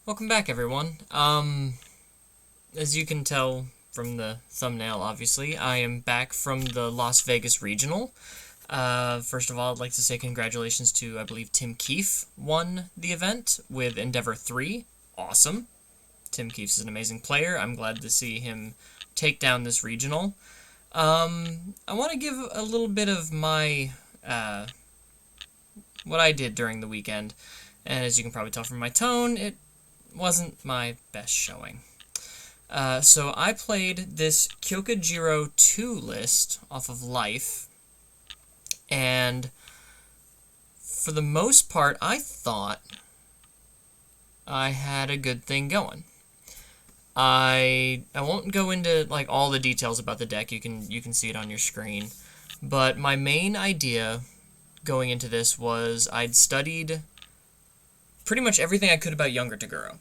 Welcome back, everyone. As you can tell from the thumbnail, obviously, I am back from the Las Vegas Regional. First of all, I'd like to say congratulations to, I believe, Tim Keefe won the event with Endeavor 3. Awesome. Tim Keefe is an amazing player. I'm glad to see him take down this regional. I want to give a little bit of my, what I did during the weekend. And as you can probably tell from my tone, it wasn't my best showing. So I played this Kyokujiro 2 list off of Life, and for the most part, I thought I had a good thing going. I won't go into like all the details about the deck. You can see it on your screen, but my main idea going into this was I'd studied pretty much everything I could about younger Toguro,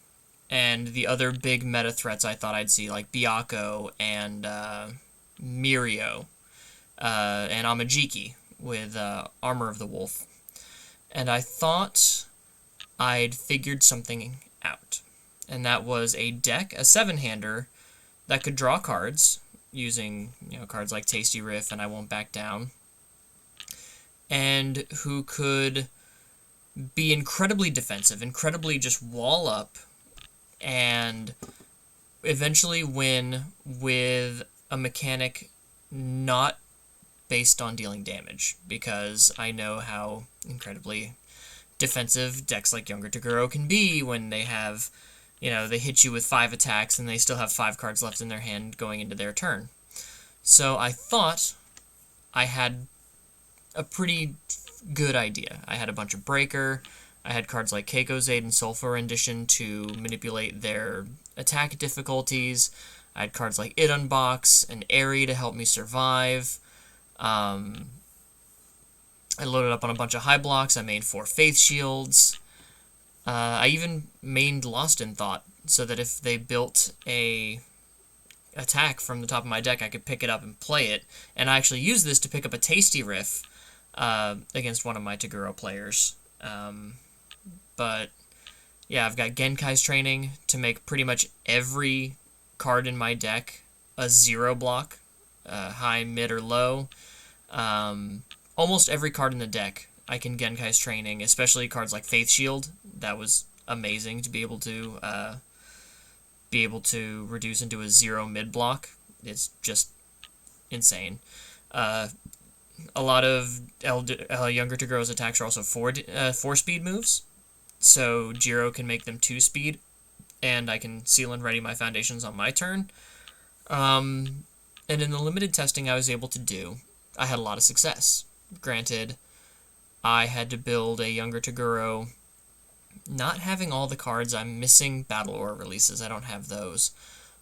and the other big meta threats I thought I'd see, like Byakko and Mirio, and Amajiki with Armor of the Wolf. And I thought I'd figured something out. And that was a deck, a 7-hander, that could draw cards, using cards like Tasty Riff and I Won't Back Down, and who could be incredibly defensive, incredibly just wall up, and eventually win with a mechanic not based on dealing damage, because I know how incredibly defensive decks like Younger Toguro can be when they have, they hit you with 5 attacks and they still have 5 cards left in their hand going into their turn. So I thought I had a pretty good idea. I had a bunch of Breaker. I had cards like Keiko's Aid and Sulfur Rendition to manipulate their attack difficulties. I had cards like It Unbox and Airy to help me survive. I loaded up on a bunch of high blocks. I mained 4 Faith Shields. I even mained Lost in Thought, so that if they built a attack from the top of my deck, I could pick it up and play it. And I actually used this to pick up a Tasty Riff against one of my Toguro players. But yeah, I've got Genkai's Training to make pretty much every card in my deck a 0 block, high, mid, or low. Almost every card in the deck I can Genkai's Training, especially cards like Faith Shield. That was amazing to be able to reduce into a 0 mid block. It's just insane. A lot of Younger Togoro's attacks are also 4 speed moves, so Jiro can make them 2 speed, and I can seal and ready my foundations on my turn. And in the limited testing I was able to do, I had a lot of success. Granted, I had to build a Younger Toguro not having all the cards. I'm missing Battle Ore releases. I don't have those.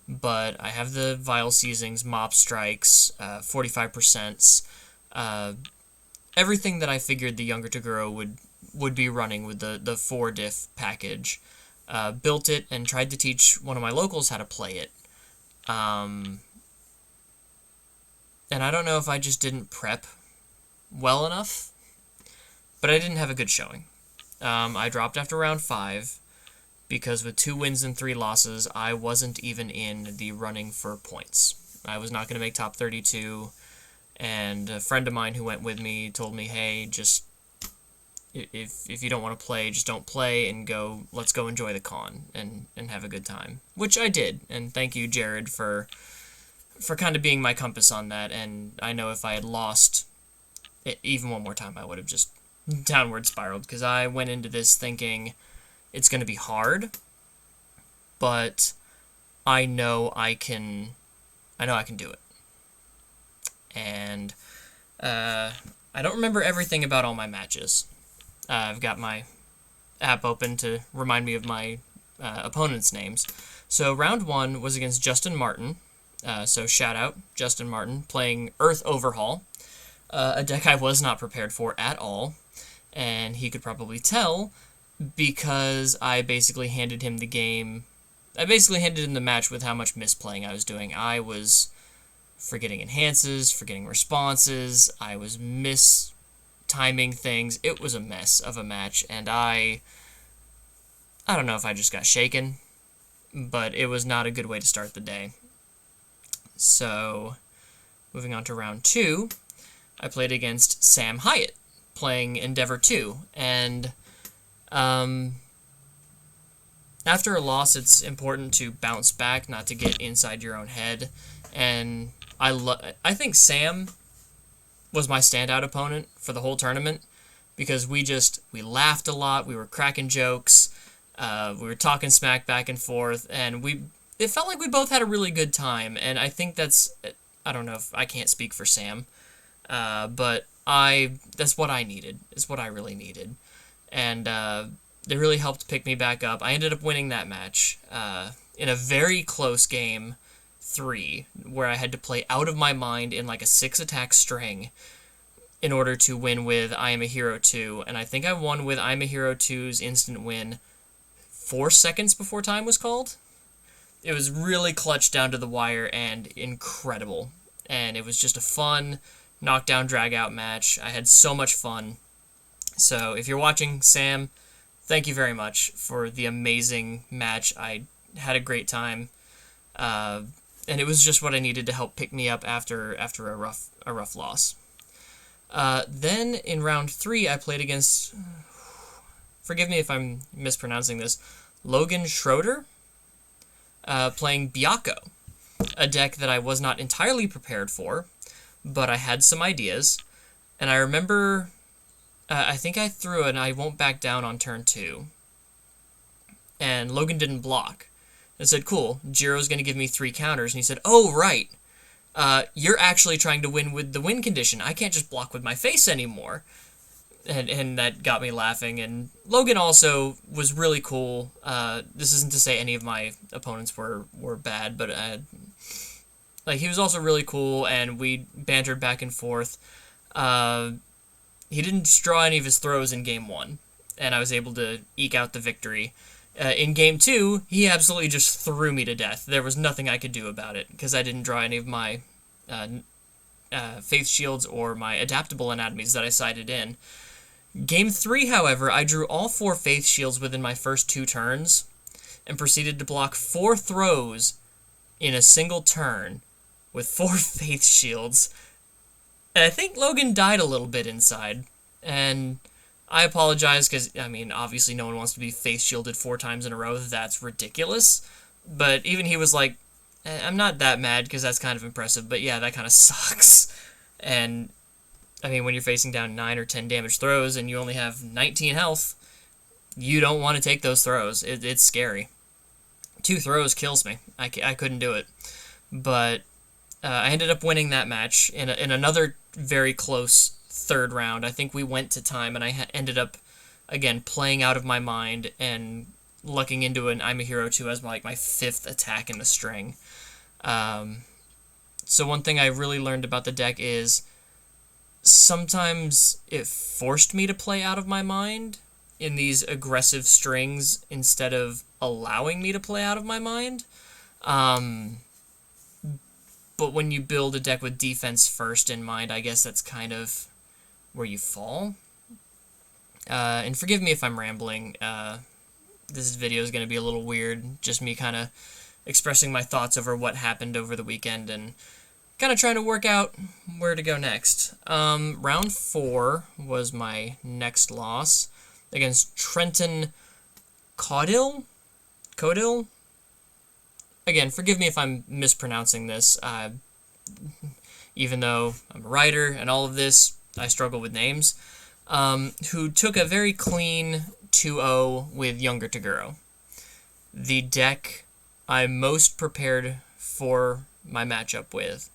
But I have the Vile Seizings, Mop Strikes, 45%, everything that I figured the Younger Toguro would be running with the 4 diff package. Built it and tried to teach one of my locals how to play it. And I don't know if I just didn't prep well enough, but I didn't have a good showing. I dropped after round 5, because with 2 wins and 3 losses, I wasn't even in the running for points. I was not going to make top 32, and a friend of mine who went with me told me, hey, just, if you don't want to play, just don't play, and let's go enjoy the con, and have a good time. Which I did, and thank you, Jared, for kind of being my compass on that, and I know if I had lost it even one more time, I would have just downward spiraled, because I went into this thinking it's going to be hard, but I know I can do it. And I don't remember everything about all my matches. I've got my app open to remind me of my opponents' names. So round 1 was against Justin Martin. So shout out, Justin Martin, playing Earth Overhaul, a deck I was not prepared for at all. And he could probably tell, because I basically handed him the game. I basically handed him the match with how much misplaying I was doing. I was forgetting enhances, forgetting responses. I was mistiming things. It was a mess of a match, and I I don't know if I just got shaken, but it was not a good way to start the day. So, moving on to round 2, I played against Sam Hyatt, playing Endeavor 2, and after a loss, it's important to bounce back, not to get inside your own head, and I think Sam was my standout opponent for the whole tournament, because we laughed a lot, we were cracking jokes, we were talking smack back and forth, and it felt like we both had a really good time, and I think I don't know if I can't speak for Sam, but that's what I needed. It's what I really needed. And it really helped pick me back up. I ended up winning that match in a very close game 3, where I had to play out of my mind in like a 6-attack string in order to win with I Am a Hero 2. And I think I won with I Am a Hero 2's instant win 4 seconds before time was called. It was really clutch down to the wire and incredible. And it was just a fun knockdown drag-out match. I had so much fun. So if you're watching, Sam, thank you very much for the amazing match. I had a great time. And it was just what I needed to help pick me up after a rough loss. Then in round 3, I played against, forgive me if I'm mispronouncing this, Logan Schroeder, playing Byakko, a deck that I was not entirely prepared for, but I had some ideas, and I remember, I think I threw an I Won't Back Down on turn 2, and Logan didn't block. I said, cool, Jiro's going to give me 3 counters, and he said, oh, right, you're actually trying to win with the win condition. I can't just block with my face anymore. And that got me laughing, and Logan also was really cool. This isn't to say any of my opponents were bad, but like, he was also really cool, and we bantered back and forth. He didn't draw any of his throws in game 1, and I was able to eke out the victory. In game 2, he absolutely just threw me to death. There was nothing I could do about it, because I didn't draw any of my faith shields or my adaptable anatomies that I sided in. Game 3, however, I drew all 4 faith shields within my first 2 turns, and proceeded to block 4 throws in a single turn with 4 faith shields. And I think Logan died a little bit inside, and I apologize, because, I mean, obviously no one wants to be faith shielded 4 times in a row. That's ridiculous. But even he was like, I'm not that mad, because that's kind of impressive, but yeah, that kind of sucks. And I mean, when you're facing down 9 or 10 damage throws and you only have 19 health, you don't want to take those throws. It's scary. 2 throws kills me. I couldn't do it. But I ended up winning that match in another very close 3rd round. I think we went to time, and I ended up, again, playing out of my mind and lucking into an I'm a Hero 2 as my 5th attack in the string. So one thing I really learned about the deck is sometimes it forced me to play out of my mind in these aggressive strings instead of allowing me to play out of my mind. But when you build a deck with defense first in mind, I guess that's kind of where you fall. And forgive me if I'm rambling. This video is going to be a little weird, just me kind of expressing my thoughts over what happened over the weekend and kind of trying to work out where to go next. Round 4 was my next loss against Trenton Caudill? Again, forgive me if I'm mispronouncing this. Even though I'm a writer and all of this, I struggle with names. Who took a very clean 2-0 with Younger Toguro. The deck I'm most prepared for my matchup with.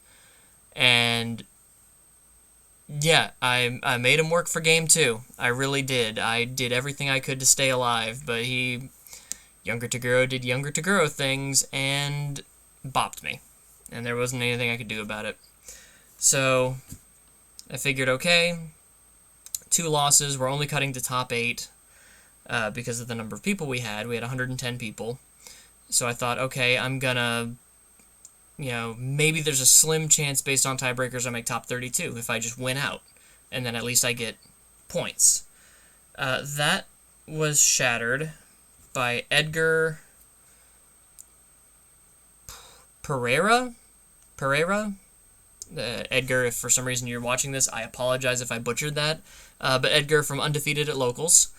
And yeah, I made him work for game 2. I really did. I did everything I could to stay alive, but Younger Toguro did Younger Toguro things and bopped me. And there wasn't anything I could do about it. So I figured, okay, 2 losses, we're only cutting to top 8 because of the number of people we had. We had 110 people. So I thought, okay, I'm gonna, maybe there's a slim chance based on tiebreakers I make top 32 if I just win out. And then at least I get points. That was shattered by Edgar Pereira. Edgar, if for some reason you're watching this, I apologize if I butchered that. But Edgar from Undefeated at Locals,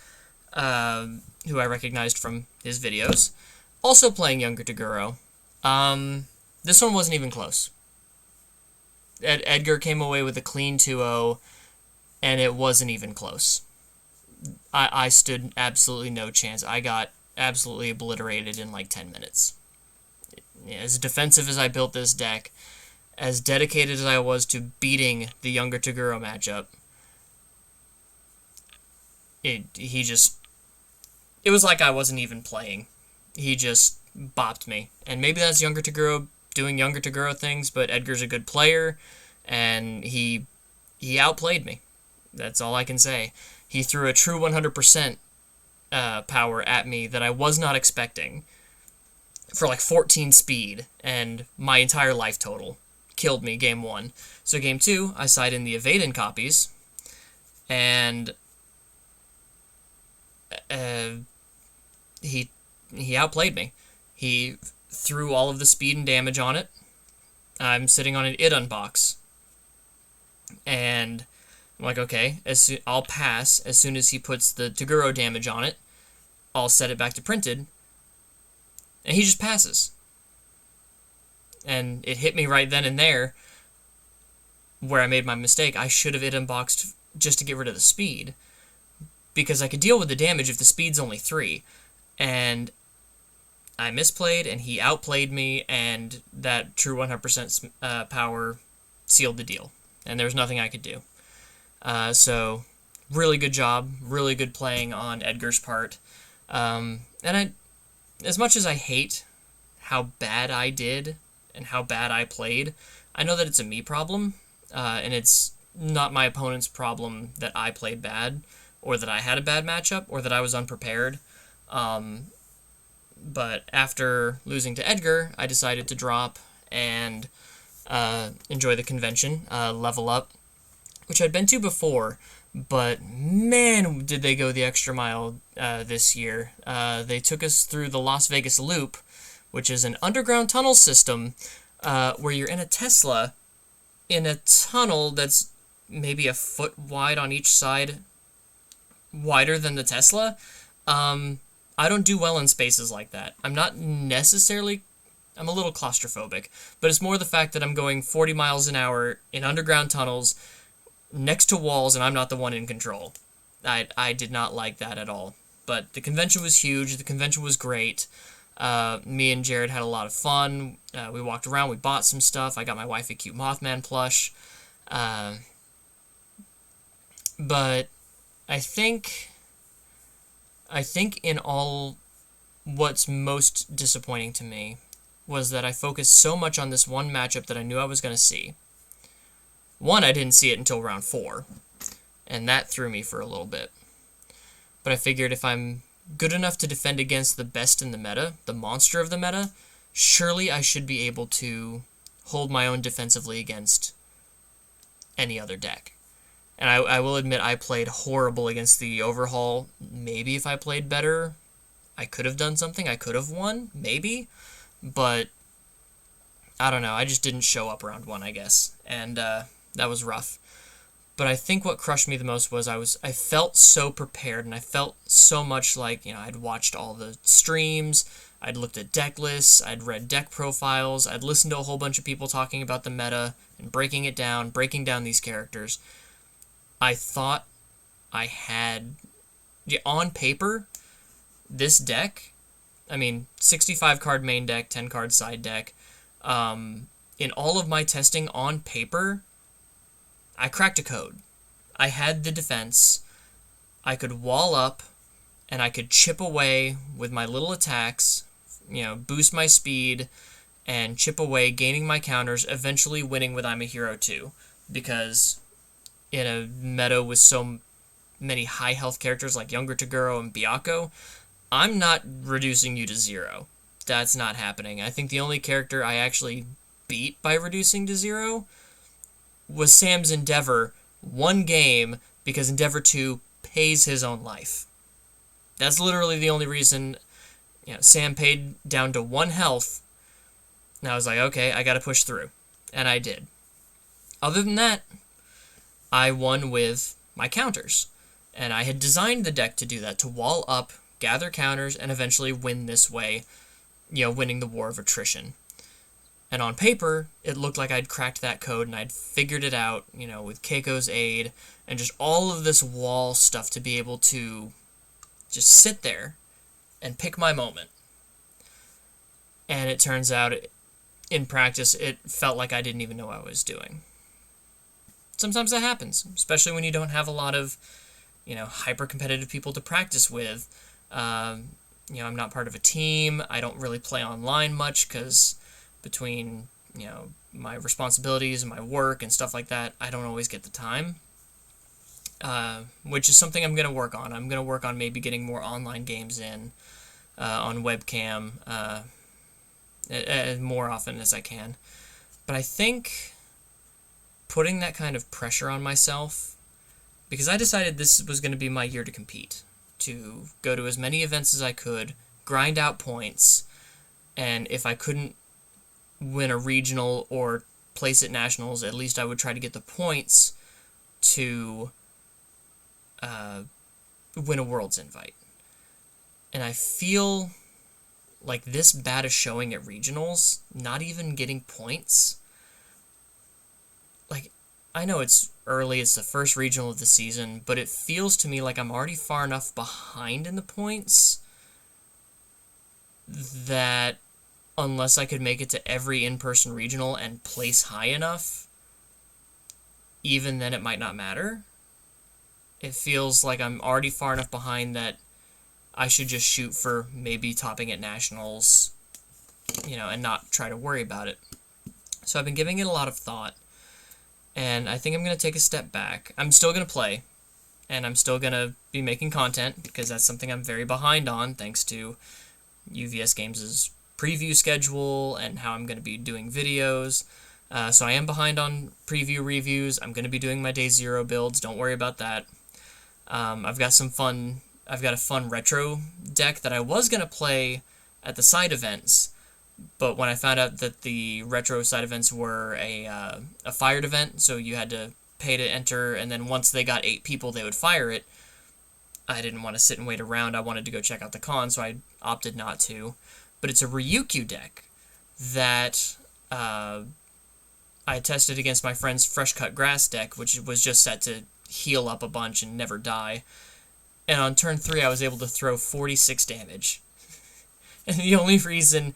who I recognized from his videos, also playing Younger Toguro. This one wasn't even close. Edgar came away with a clean 2-0, and it wasn't even close. I stood absolutely no chance. I got absolutely obliterated in like 10 minutes. As defensive as I built this deck, as dedicated as I was to beating the Younger Toguro matchup, it was like I wasn't even playing. He just bopped me. And maybe that's Younger Toguro doing Younger Toguro things, but Edgar's a good player, and he outplayed me. That's all I can say. He threw a true 100% power at me that I was not expecting for like 14 speed, and my entire life total killed me game 1. So game 2, I side in the Evaden copies, and he outplayed me. He threw all of the speed and damage on it. I'm sitting on an Idun box, and I'm like, okay, I'll pass as soon as he puts the Toguro damage on it. I'll set it back to printed, and he just passes. And it hit me right then and there where I made my mistake. I should have Idun boxed just to get rid of the speed, because I could deal with the damage if the speed's only 3. And I misplayed, and he outplayed me, and that true 100% power sealed the deal. And there was nothing I could do. So, really good job. Really good playing on Edgar's part. And as much as I hate how bad I did and how bad I played, I know that it's a me problem, and it's not my opponent's problem that I played bad, or that I had a bad matchup, or that I was unprepared. But after losing to Edgar, I decided to drop and enjoy the convention, level up, which I'd been to before, but man, did they go the extra mile this year. They took us through the Las Vegas Loop, which is an underground tunnel system where you're in a Tesla in a tunnel that's maybe a foot wide on each side, wider than the Tesla. I don't do well in spaces like that. I'm a little claustrophobic, but it's more the fact that I'm going 40 miles an hour in underground tunnels next to walls, and I'm not the one in control. I did not like that at all. But the convention was huge. The convention was great. Me and Jared had a lot of fun. We walked around. We bought some stuff. I got my wife a cute Mothman plush. But I think in all, what's most disappointing to me was that I focused so much on this one matchup that I knew I was going to see. One, I didn't see it until round 4, and that threw me for a little bit. But I figured if I'm good enough to defend against the best in the meta, the monster of the meta, surely I should be able to hold my own defensively against any other deck. And I will admit I played horrible against the Overhaul. Maybe if I played better, I could have done something. I could have won, maybe. But I don't know. I just didn't show up round 1, I guess. And that was rough. But I think what crushed me the most was I felt so prepared, and I felt so much like, I'd watched all the streams, I'd looked at deck lists, I'd read deck profiles, I'd listened to a whole bunch of people talking about the meta and breaking down these characters. I thought I had, on paper, this deck, 65 card main deck, 10 card side deck, in all of my testing on paper, I cracked a code. I had the defense, I could wall up, and I could chip away with my little attacks, boost my speed, and chip away, gaining my counters, eventually winning with I'm a Hero 2, because in a meta with so many high health characters like Younger Toguro and Byakko, I'm not reducing you to 0. That's not happening. I think the only character I actually beat by reducing to 0 was Sam's Endeavor, one game, because Endeavor 2 pays his own life. That's literally the only reason Sam paid down to 1 health, and I was like, okay, I gotta push through. And I did. Other than that, I won with my counters. And I had designed the deck to do that, to wall up, gather counters, and eventually win this way, winning the war of attrition. And on paper, it looked like I'd cracked that code and I'd figured it out, with Keiko's aid and just all of this wall stuff to be able to just sit there and pick my moment. And it turns out, in practice, it felt like I didn't even know what I was doing. Sometimes that happens, especially when you don't have a lot of, hyper-competitive people to practice with. I'm not part of a team. I don't really play online much because between, my responsibilities and my work and stuff like that, I don't always get the time, which is something I'm going to work on. I'm going to work on maybe getting more online games in on webcam more often as I can. But I think putting that kind of pressure on myself, because I decided this was going to be my year to compete, to go to as many events as I could, grind out points, and if I couldn't win a regional or place at nationals, at least I would try to get the points to win a Worlds invite. And I feel like this bad a showing at regionals, not even getting points. Like, I know it's early, it's the first regional of the season, but it feels to me like I'm already far enough behind in the points that unless I could make it to every in-person regional and place high enough, even then it might not matter. It feels like I'm already far enough behind that I should just shoot for maybe topping at nationals, and not try to worry about it. So I've been giving it a lot of thought, and I think I'm going to take a step back. I'm still going to play, and I'm still going to be making content, because that's something I'm very behind on, thanks to UVS Games' preview schedule and how I'm going to be doing videos. So I am behind on preview reviews. I'm going to be doing my Day Zero builds. Don't worry about that. I've got a fun retro deck that I was going to play at the side events, but when I found out that the retro side events were a fired event, so you had to pay to enter, and then once they got 8 people, they would fire it, I didn't want to sit and wait around. I wanted to go check out the con, so I opted not to. But it's a Ryukyu deck that I tested against my friend's Fresh Cut Grass deck, which was just set to heal up a bunch and never die. And on turn 3, I was able to throw 46 damage. And the only reason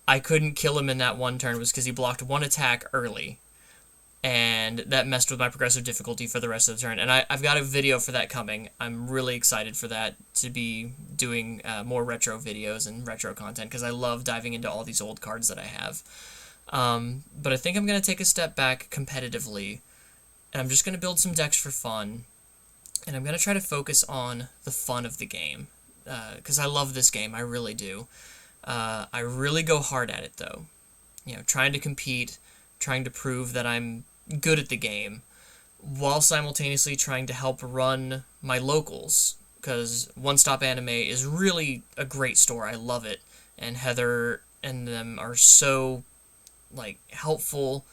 I couldn't kill him in that one turn was because he blocked 1 attack early. And that messed with my progressive difficulty for the rest of the turn. And I've got a video for that coming. I'm really excited for that, to be doing more retro videos and retro content, because I love diving into all these old cards that I have. But I think I'm going to take a step back competitively, and I'm just going to build some decks for fun. And I'm going to try to focus on the fun of the game, because I love this game. I really do. I really go hard at it, though. Trying to compete, trying to prove that I'm good at the game, while simultaneously trying to help run my locals, because One Stop Anime is really a great store. I love it, and Heather and them are so, helpful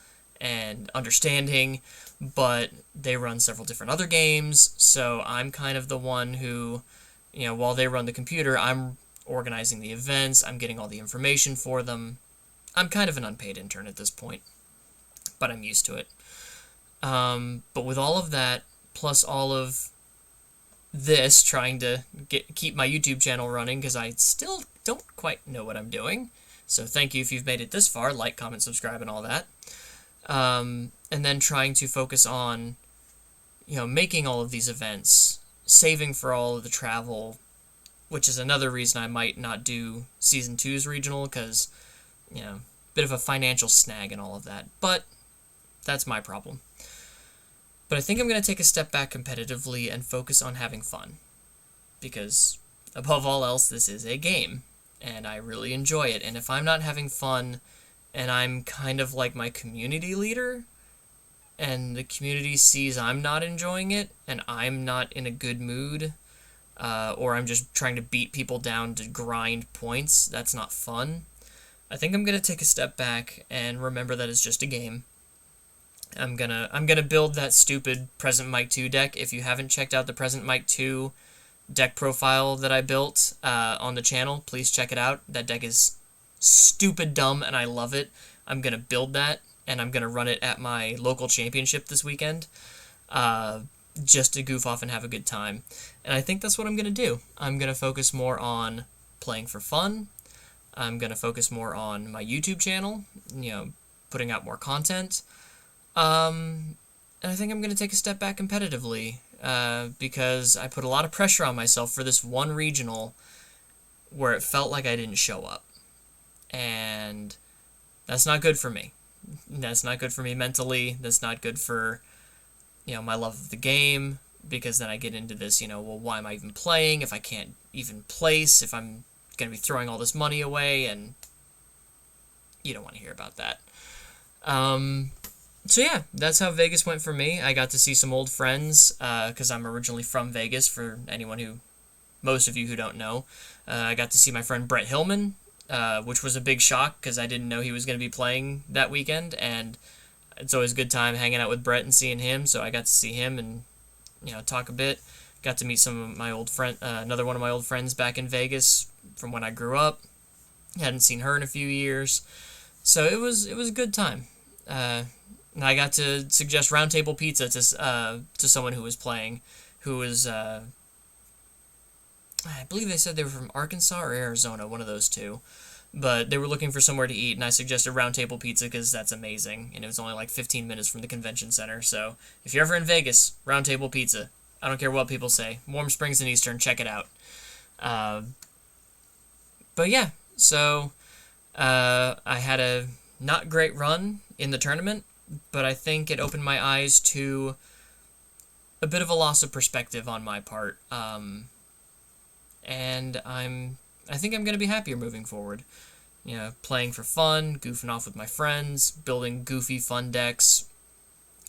and understanding, but they run several different other games, so I'm kind of the one who, while they run the computer, I'm organizing the events, I'm getting all the information for them. I'm kind of an unpaid intern at this point, but I'm used to it. But with all of that, plus all of this, trying to keep my YouTube channel running, because I still don't quite know what I'm doing. So thank you if you've made it this far. Like, comment, subscribe, and all that. And then trying to focus on, making all of these events, saving for all of the travel, which is another reason I might not do Season 2's regional, because, bit of a financial snag and all of that. But that's my problem. But I think I'm going to take a step back competitively and focus on having fun. Because, above all else, this is a game, and I really enjoy it. And if I'm not having fun, and I'm kind of like my community leader, and the community sees I'm not enjoying it, and I'm not in a good mood, or I'm just trying to beat people down to grind points. That's not fun. I think I'm gonna take a step back and remember that it's just a game. I'm gonna build that stupid Present Mic 2 deck. If you haven't checked out the Present Mic 2 deck profile that I built on the channel, please check it out. That deck is stupid dumb and I love it. I'm gonna build that and I'm gonna run it at my local championship this weekend, just to goof off and have a good time. And I think that's what I'm gonna do. I'm gonna focus more on playing for fun. I'm gonna focus more on my YouTube channel, putting out more content. And I think I'm gonna take a step back competitively, because I put a lot of pressure on myself for this one regional where it felt like I didn't show up. And that's not good for me. That's not good for me mentally. That's not good for, my love of the game, because then I get into this, well, why am I even playing if I can't even place, if I'm going to be throwing all this money away, and you don't want to hear about that. So yeah, that's how Vegas went for me. I got to see some old friends, because I'm originally from Vegas, for most of you who don't know. I got to see my friend Brett Hillman, which was a big shock, because I didn't know he was going to be playing that weekend, and it's always a good time hanging out with Brett and seeing him, so I got to see him and, talk a bit. Got to meet some of my old another one of my old friends back in Vegas from when I grew up. Hadn't seen her in a few years, so it was a good time. And I got to suggest Roundtable Pizza to someone who was playing, who was, I believe they said they were from Arkansas or Arizona, one of those two. But they were looking for somewhere to eat, and I suggested Roundtable Pizza because that's amazing, and it was only like 15 minutes from the convention center. So if you're ever in Vegas, Roundtable Pizza. I don't care what people say. Warm Springs and Eastern, check it out. But yeah, so I had a not great run in the tournament, but I think it opened my eyes to a bit of a loss of perspective on my part. And I think I'm going to be happier moving forward. Playing for fun, goofing off with my friends, building goofy fun decks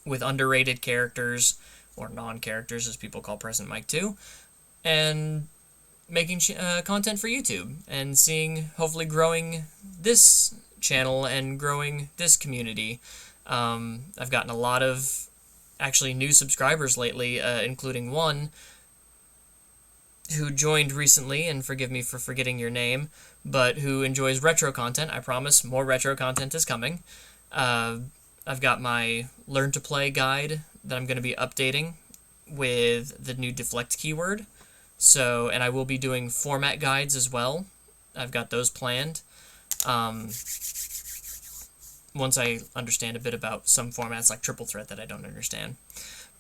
with underrated characters, or non-characters as people call Present Mic 2, and making content for YouTube, and hopefully growing this channel and growing this community. I've gotten a lot of actually new subscribers lately, including one who joined recently, and forgive me for forgetting your name, but who enjoys retro content. I promise more retro content is coming. I've got my Learn to Play guide that I'm going to be updating with the new deflect keyword. And I will be doing format guides as well. I've got those planned. Once I understand a bit about some formats like triple threat that I don't understand.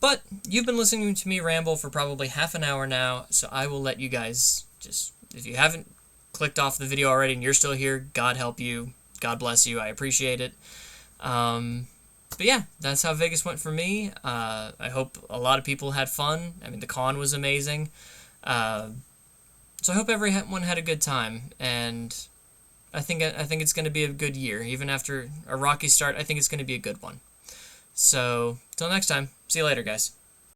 But you've been listening to me ramble for probably half an hour now, so I will let you guys if you haven't clicked off the video already and you're still here, God help you, God bless you, I appreciate it. But yeah, that's how Vegas went for me. I hope a lot of people had fun. I mean, the con was amazing. So I hope everyone had a good time, and I think it's going to be a good year. Even after a rocky start, I think it's going to be a good one. So, till next time, see you later, guys.